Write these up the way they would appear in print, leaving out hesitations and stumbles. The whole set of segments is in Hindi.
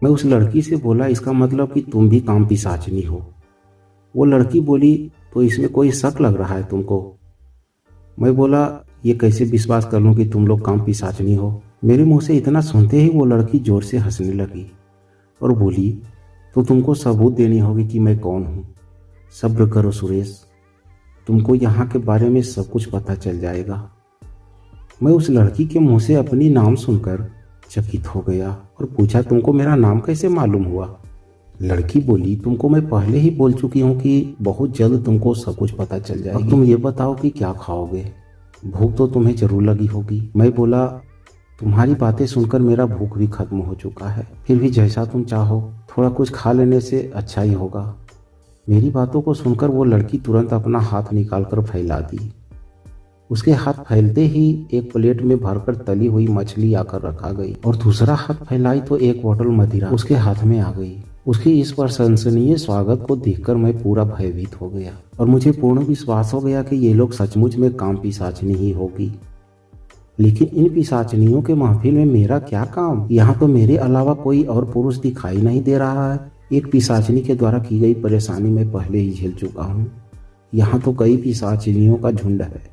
मैं उस लड़की से बोला, इसका मतलब कि तुम भी काम पिशाचनी हो। वो लड़की बोली, तो इसमें कोई शक लग रहा है तुमको? मैं बोला, ये कैसे विश्वास कर लूं कि तुम लोग काम पिशाचनी हो। मेरे मुंह से इतना सुनते ही वो लड़की जोर से हंसने लगी और बोली, तो तुमको सबूत देनी होगी कि मैं कौन हूँ। सब्र करो सुरेश, तुमको यहाँ के बारे में सब कुछ पता चल जाएगा। मैं उस लड़की के मुंह से अपनी नाम सुनकर चकित हो गया और पूछा, तुमको मेरा नाम कैसे मालूम हुआ? लड़की बोली, तुमको मैं पहले ही बोल चुकी हूँ कि बहुत जल्द तुमको सब कुछ पता चल जाएगा। अब तुम ये बताओ कि क्या खाओगे? भूख तो तुम्हें जरूर लगी होगी। मैं बोला, तुम्हारी बातें सुनकर मेरा भूख भी खत्म हो चुका है, फिर भी जैसा तुम चाहो, थोड़ा कुछ खा लेने से अच्छा ही होगा। मेरी बातों को सुनकर वो लड़की तुरंत अपना हाथ निकालकर फैला दी। उसके हाथ फैलते ही एक प्लेट में भरकर तली हुई मछली आकर रखा गई और दूसरा हाथ फैलाई तो एक बोतल मदिरा उसके हाथ में आ गई। उसके इस प्रशंसनीय स्वागत को देखकर मैं पूरा भयभीत हो गया और मुझे पूर्ण विश्वास हो गया कि ये लोग सचमुच में काम पिशाचनी ही होगी। लेकिन इन पिशाचनियों के महफिल में मेरा क्या काम? यहाँ तो मेरे अलावा कोई और पुरुष दिखाई नहीं दे रहा है। एक पिशाचनी के द्वारा की गई परेशानी मैं पहले ही झेल चुका हूँ, यहाँ तो कई पिशाचनियों का झुंड है।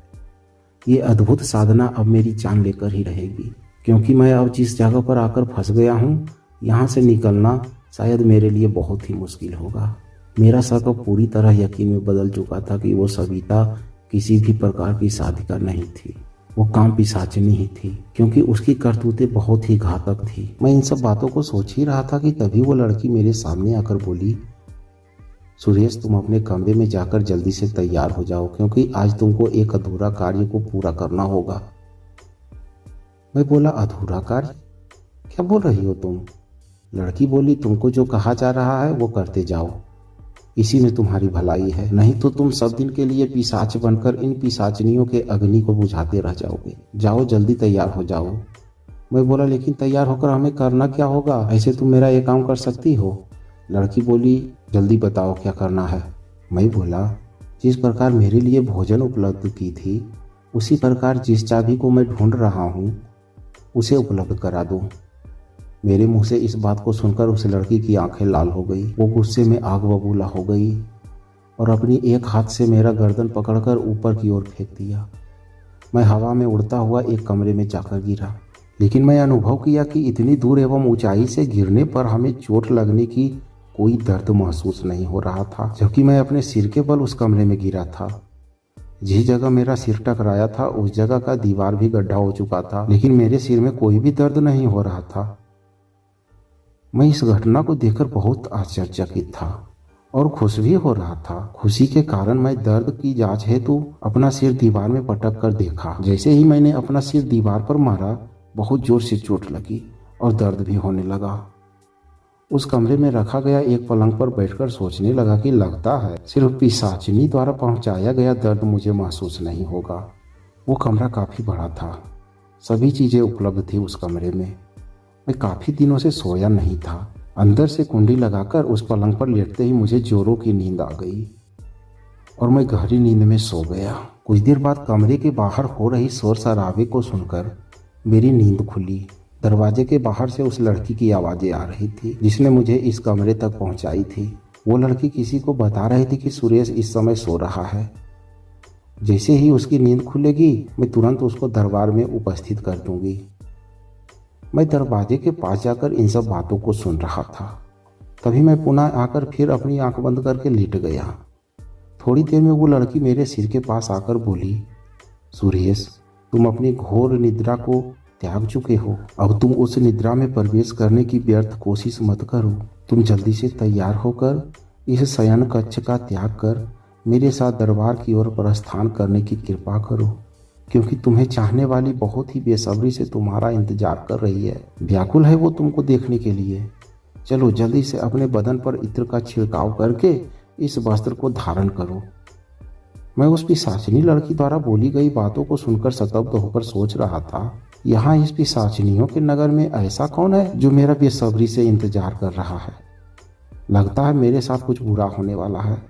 ये अद्भुत साधना अब मेरी जान लेकर ही रहेगी, क्योंकि मैं अब जिस जगह पर आकर फंस गया हूँ, यहाँ से निकलना शायद मेरे लिए बहुत ही मुश्किल होगा। मेरा शक अब पूरी तरह यकीन में बदल चुका था कि वो सविता किसी भी प्रकार की साधिका नहीं थी, वो काम पिशाचनी ही थी, क्योंकि उसकी करतूतें बहुत ही घातक थी। मैं इन सब बातों को सोच ही रहा था कि तभी वो लड़की मेरे सामने आकर बोली, सुरेश, तुम अपने कमरे में जाकर जल्दी से तैयार हो जाओ, क्योंकि आज तुमको एक अधूरा कार्य को पूरा करना होगा। मैं बोला, अधूरा कार्य? क्या बोल रही हो तुम? लड़की बोली, तुमको जो कहा जा रहा है वो करते जाओ, इसी में तुम्हारी भलाई है, नहीं तो तुम सब दिन के लिए पिशाच बनकर इन पिशाचनियों के अग्नि को बुझाते रह जाओगे। जाओ, जल्दी तैयार हो जाओ। मैं बोला, लेकिन तैयार होकर हमें करना क्या होगा? ऐसे तुम मेरा ये काम कर सकती हो? लड़की बोली, जल्दी बताओ क्या करना है। मैं बोला, जिस प्रकार मेरे लिए भोजन उपलब्ध की थी, उसी प्रकार जिस चाबी को मैं ढूंढ रहा हूँ उसे उपलब्ध करा दो। मेरे मुंह से इस बात को सुनकर उस लड़की की आंखें लाल हो गई। वो गुस्से में आग बबूला हो गई और अपनी एक हाथ से मेरा गर्दन पकड़कर ऊपर की ओर फेंक दिया। मैं हवा में उड़ता हुआ एक कमरे में जाकर गिरा, लेकिन मैं अनुभव किया कि इतनी दूर एवं ऊंचाई से गिरने पर हमें चोट लगने की कोई दर्द महसूस नहीं हो रहा था, जबकि मैं अपने सिर के बल उस कमरे में गिरा था। जिस जगह मेरा सिर टकराया था उस जगह का दीवार भी गड्ढा हो चुका था, लेकिन मेरे सिर में कोई भी दर्द नहीं हो रहा था। मैं इस घटना को देखकर बहुत आश्चर्यचकित था और खुश भी हो रहा था। खुशी के कारण मैं दर्द की जांच हेतु अपना सिर दीवार में पटक कर देखा। जैसे ही मैंने अपना सिर दीवार पर मारा, बहुत जोर से चोट लगी और दर्द भी होने लगा। उस कमरे में रखा गया एक पलंग पर बैठकर सोचने लगा कि लगता है सिर्फ पिशाचिनी द्वारा पहुंचाया गया दर्द मुझे महसूस नहीं होगा। वो कमरा काफी बड़ा था, सभी चीजें उपलब्ध थी उस कमरे में। मैं काफी दिनों से सोया नहीं था। अंदर से कुंडी लगाकर उस पलंग पर लेटते ही मुझे जोरों की नींद आ गई और मैं गहरी नींद में सो गया। कुछ देर बाद कमरे के बाहर हो रही शोर शराबे को सुनकर मेरी नींद खुली। दरवाजे के बाहर से उस लड़की की आवाजें आ रही थी जिसने मुझे इस कमरे तक पहुंचाई थी। वो लड़की किसी को बता रही थी कि सुरेश इस समय सो रहा है। जैसे ही उसकी नींद खुलेगी मैं तुरंत उसको दरबार में उपस्थित कर दूंगी। मैं दरवाजे के पास जाकर इन सब बातों को सुन रहा था। तभी मैं पुनः आकर फिर अपनी आंख बंद करके लेट गया। थोड़ी देर में वो लड़की मेरे सिर के पास आकर बोली, सुरेश, तुम अपनी घोर निद्रा को त्याग चुके हो। अब तुम उस निद्रा में प्रवेश करने की व्यर्थ कोशिश मत करो। तुम जल्दी से तैयार होकर इस शयन कक्ष का त्याग कर मेरे साथ दरबार की ओर प्रस्थान करने की कृपा करो, क्योंकि तुम्हें चाहने वाली बहुत ही बेसब्री से तुम्हारा इंतजार कर रही है। व्याकुल है वो तुमको देखने के लिए। चलो जल्दी से अपने बदन पर इत्र का छिड़काव करके इस वस्त्र को धारण करो। मैं उस पिशाचिनी लड़की द्वारा बोली गई बातों को सुनकर स्तब्ध होकर सोच रहा था, यहाँ इस पिशाचिनियों के नगर में ऐसा कौन है जो मेरा बेसब्री से इंतजार कर रहा है। लगता है मेरे साथ कुछ बुरा होने वाला है।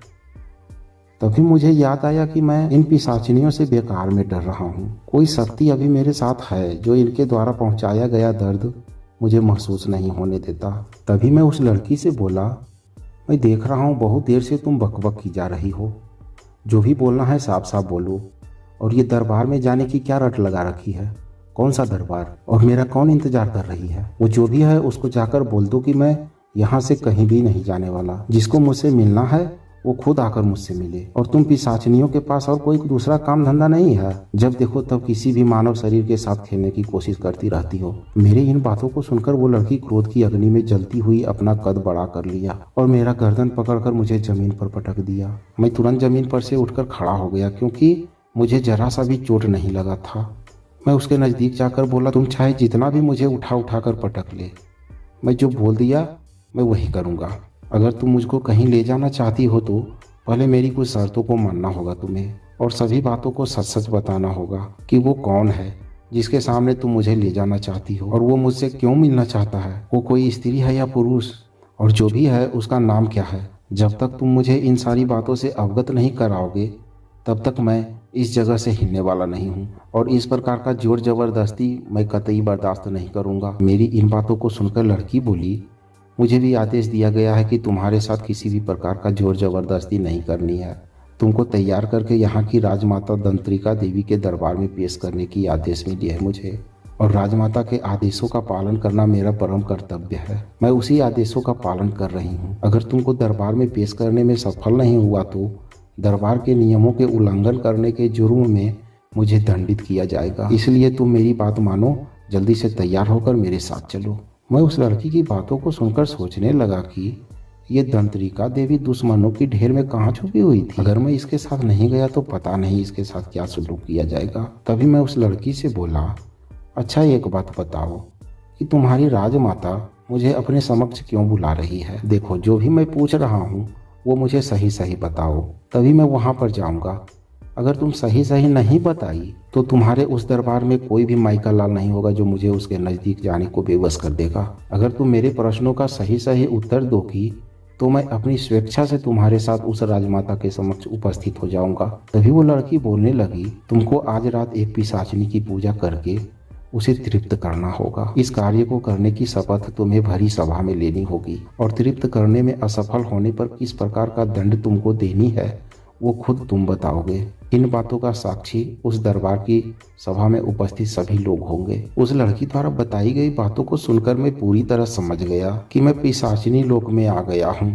तभी मुझे याद आया कि मैं इन पिशाचिनियों से बेकार में डर रहा हूँ। कोई शक्ति अभी मेरे साथ है जो इनके द्वारा पहुंचाया गया दर्द मुझे महसूस नहीं होने देता। तभी मैं उस लड़की से बोला, मैं देख रहा हूँ बहुत देर से तुम बकबक की जा रही हो, जो भी बोलना है साफ साफ बोलो। और ये दरबार में जाने की क्या रट लगा रखी है? कौन सा दरबार? और मेरा कौन इंतजार कर रही है? वो जो भी है उसको जाकर बोल दो कि मैं यहाँ से कहीं भी नहीं जाने वाला। जिसको मुझसे मिलना है वो खुद आकर मुझसे मिले। और तुम पिशाचनियों के पास और कोई दूसरा काम धंधा नहीं है? जब देखो तब किसी भी मानव शरीर के साथ खेलने की कोशिश करती रहती हो। मेरे इन बातों को सुनकर वो लड़की क्रोध की अग्नि में जलती हुई अपना कद बड़ा कर लिया और मेरा गर्दन पकड़कर मुझे जमीन पर पटक दिया। मैं तुरंत जमीन पर से उठकर खड़ा हो गया, क्योंकि मुझे जरा सा भी चोट नहीं लगा था। मैं उसके नज़दीक जाकर बोला, तुम चाहे जितना भी मुझे उठा उठा कर पटक ले, मैं जो बोल दिया मैं वही करूँगा। अगर तुम मुझको कहीं ले जाना चाहती हो तो पहले मेरी कुछ शर्तों को मानना होगा तुम्हें, और सभी बातों को सच सच बताना होगा कि वो कौन है जिसके सामने तुम मुझे ले जाना चाहती हो, और वो मुझसे क्यों मिलना चाहता है। वो कोई स्त्री है या पुरुष, और जो भी है उसका नाम क्या है। जब तक तुम मुझे इन सारी बातों से अवगत नहीं कराओगे तब तक मैं इस जगह से हिलने वाला नहीं हूँ, और इस प्रकार का जोर जबरदस्ती मैं कतई बर्दाश्त नहीं करूँगा। मेरी इन बातों को सुनकर लड़की बोली, मुझे भी आदेश दिया गया है कि तुम्हारे साथ किसी भी प्रकार का जोर जबरदस्ती नहीं करनी है। तुमको तैयार करके यहाँ की राजमाता दंत्रिका देवी के दरबार में पेश करने की आदेश मिली है मुझे, और राजमाता के आदेशों का पालन करना मेरा परम कर्तव्य है। मैं उसी आदेशों का पालन कर रही हूँ। अगर तुमको दरबार में पेश करने में सफल नहीं हुआ तो दरबार के नियमों के उल्लंघन करने के जुर्म में मुझे दंडित किया जाएगा। इसलिए तुम मेरी बात मानो, जल्दी से तैयार होकर मेरे साथ चलो। मैं उस लड़की की बातों को सुनकर सोचने लगा कि ये दंत्रिका देवी दुश्मनों की ढेर में कहाँ छुपी हुई थी। अगर मैं इसके साथ नहीं गया तो पता नहीं इसके साथ क्या सलूक किया जाएगा। तभी मैं उस लड़की से बोला, अच्छा एक बात बताओ कि तुम्हारी राजमाता मुझे अपने समक्ष क्यों बुला रही है? देखो, जो भी मैं पूछ रहा हूँ वो मुझे सही सही बताओ, तभी मैं वहाँ पर जाऊँगा। अगर तुम सही सही नहीं बताई तो तुम्हारे उस दरबार में कोई भी माइका लाल नहीं होगा जो मुझे उसके नज़दीक जाने को बेबस कर देगा। अगर तुम मेरे प्रश्नों का सही सही उत्तर दोगी तो मैं अपनी स्वेच्छा से तुम्हारे साथ उस राजमाता के समक्ष उपस्थित हो जाऊंगा। तभी वो लड़की बोलने लगी, तुमको आज रात एक पिशाचिनी की पूजा करके उसे तृप्त करना होगा। इस कार्य को करने की शपथ तुम्हें भरी सभा में लेनी होगी, और तृप्त करने में असफल होने पर किस प्रकार का दंड तुमको देनी है वो खुद तुम बताओगे। इन बातों का साक्षी उस दरबार की सभा में उपस्थित सभी लोग होंगे। उस लड़की द्वारा बताई गई बातों को सुनकर मैं पूरी तरह समझ गया कि मैं पिशाचिनी लोक में आ गया हूँ।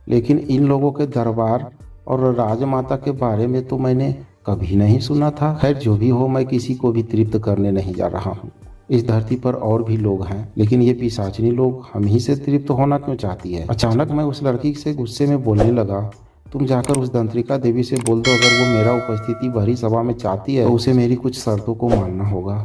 लेकिन इन लोगों के दरबार और राजमाता के बारे में तो मैंने कभी नहीं सुना था। खैर, जो भी हो, मैं किसी को भी तृप्त करने नहीं जा रहा हूँ। इस धरती पर और भी लोग हैं, लेकिन ये पिशाचिनी लोग हम ही से तृप्त होना क्यों चाहती है? अचानक मैं उस लड़की से गुस्से में बोलने लगा, तुम जाकर उस दंत्रिका देवी से बोल दो, अगर वो मेरा उपस्थिति भरी सभा में चाहती है तो उसे मेरी कुछ शर्तों को मानना होगा।